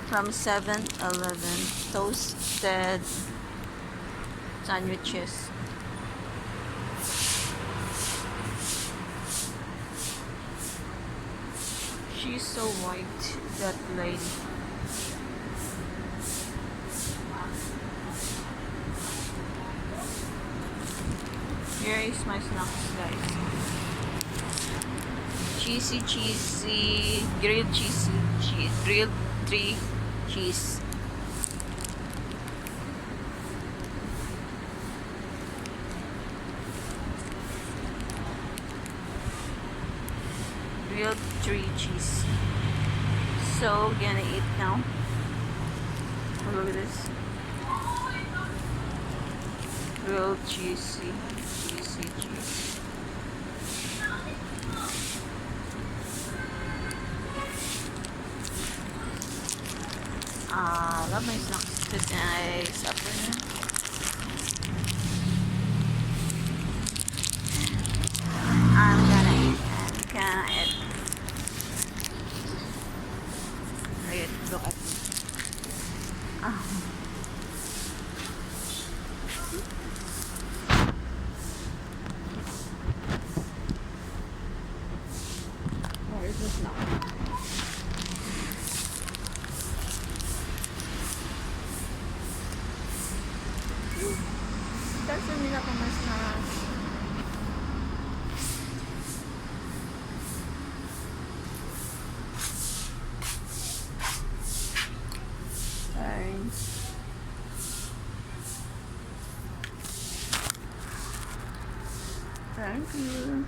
from 7-Eleven. Toasted sandwiches. She's so white, that lady. Here is my snacks, guys. Cheesy, grilled cheese, grilled 3 cheese. Grilled 3 cheese. So, gonna eat now. Oh, look at this. Grilled cheesy cheese. I love my snacks today. Supper. I'm gonna eat. Wait, look at me. Oh. Where is the snack? Kasi nila kung mas na Thank you.